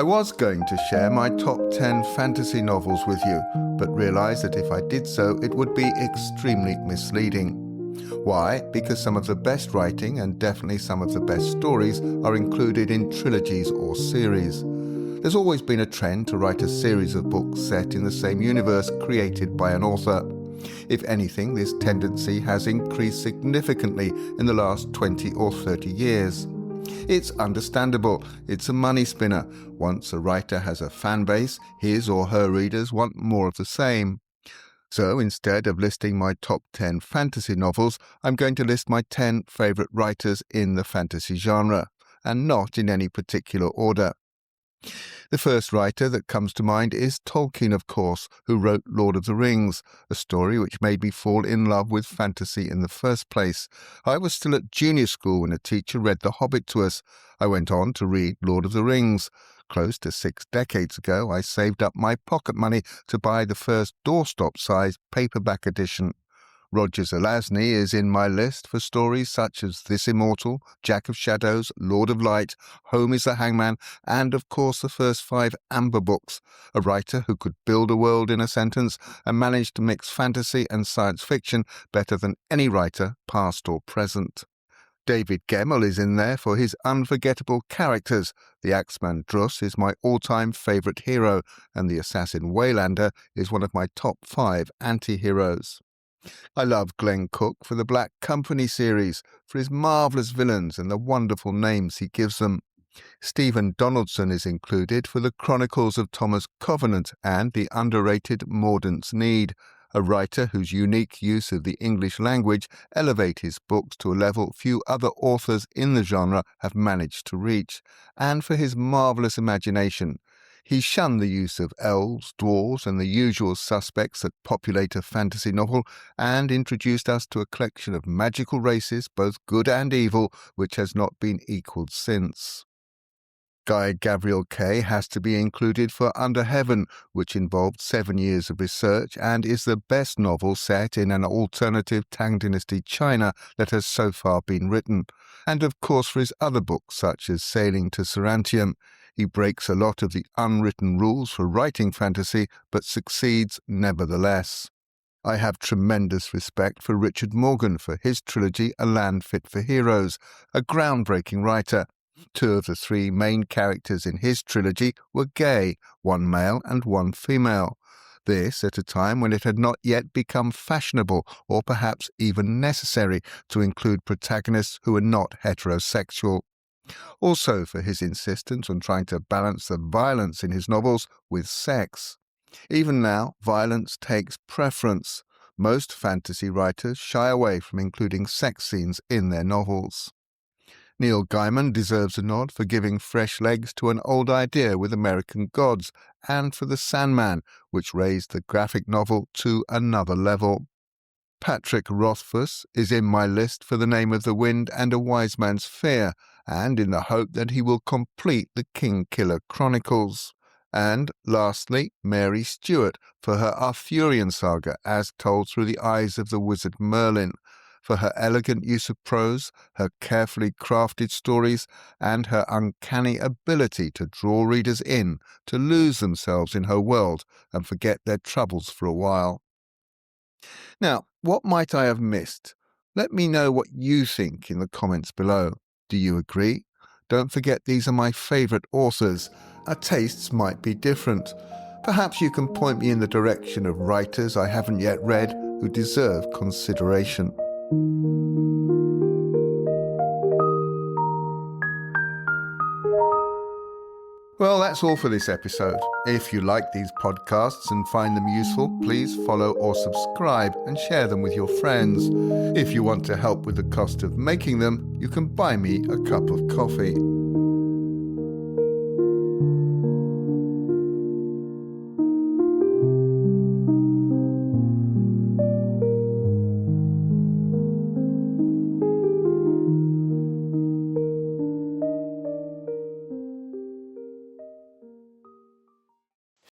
I was going to share my top 10 fantasy novels with you, but realised that if I did so, it would be extremely misleading. Why? Because some of the best writing and definitely some of the best stories are included in trilogies or series. There's always been a trend to write a series of books set in the same universe created by an author. If anything, this tendency has increased significantly in the last 20 or 30 years. It's understandable. It's a money spinner. Once a writer has a fan base, his or her readers want more of the same. So instead of listing my top 10 fantasy novels, I'm going to list my 10 favourite writers in the fantasy genre, and not in any particular order. The first writer that comes to mind is Tolkien, of course, who wrote Lord of the Rings, a story which made me fall in love with fantasy in the first place. I was still at junior school when a teacher read The Hobbit to us. I went on to read Lord of the Rings. Close to 6 decades ago, I saved up my pocket money to buy the first doorstop-sized paperback edition. Roger Zelazny is in my list for stories such as This Immortal, Jack of Shadows, Lord of Light, Home is the Hangman, and of course the first 5 Amber books, a writer who could build a world in a sentence and managed to mix fantasy and science fiction better than any writer, past or present. David Gemmell is in there for his unforgettable characters. The Axeman Druss is my all-time favourite hero, and the assassin Waylander is one of my top 5 anti-heroes. I love Glenn Cook for the Black Company series, for his marvellous villains and the wonderful names he gives them. Stephen Donaldson is included for the Chronicles of Thomas Covenant and the underrated Mordaunt's Need, a writer whose unique use of the English language elevate his books to a level few other authors in the genre have managed to reach, and for his marvellous imagination. He shunned the use of elves, dwarves, and the usual suspects that populate a fantasy novel, and introduced us to a collection of magical races, both good and evil, which has not been equalled since. Guy Gavriel Kay has to be included for Under Heaven, which involved 7 years of research and is the best novel set in an alternative Tang Dynasty China that has so far been written, and of course for his other books such as Sailing to Sarantium. He breaks a lot of the unwritten rules for writing fantasy, but succeeds nevertheless. I have tremendous respect for Richard Morgan for his trilogy A Land Fit for Heroes, a groundbreaking writer. 2 of the 3 main characters in his trilogy were gay, 1 male and 1 female. This at a time when it had not yet become fashionable or perhaps even necessary to include protagonists who were not heterosexual. Also for his insistence on trying to balance the violence in his novels with sex. Even now, violence takes preference. Most fantasy writers shy away from including sex scenes in their novels. Neil Gaiman deserves a nod for giving fresh legs to an old idea with American Gods, and for The Sandman, which raised the graphic novel to another level. Patrick Rothfuss is in my list for The Name of the Wind and A Wise Man's Fear, and in the hope that he will complete the Kingkiller Chronicles. And, lastly, Mary Stewart for her Arthurian saga as told through the eyes of the wizard Merlin, for her elegant use of prose, her carefully crafted stories, and her uncanny ability to draw readers in, to lose themselves in her world and forget their troubles for a while. Now, what might I have missed? Let me know what you think in the comments below. Do you agree? Don't forget these are my favourite authors. Our tastes might be different. Perhaps you can point me in the direction of writers I haven't yet read who deserve consideration. Well, that's all for this episode. If you like these podcasts and find them useful, please follow or subscribe and share them with your friends. If you want to help with the cost of making them, you can buy me a cup of coffee.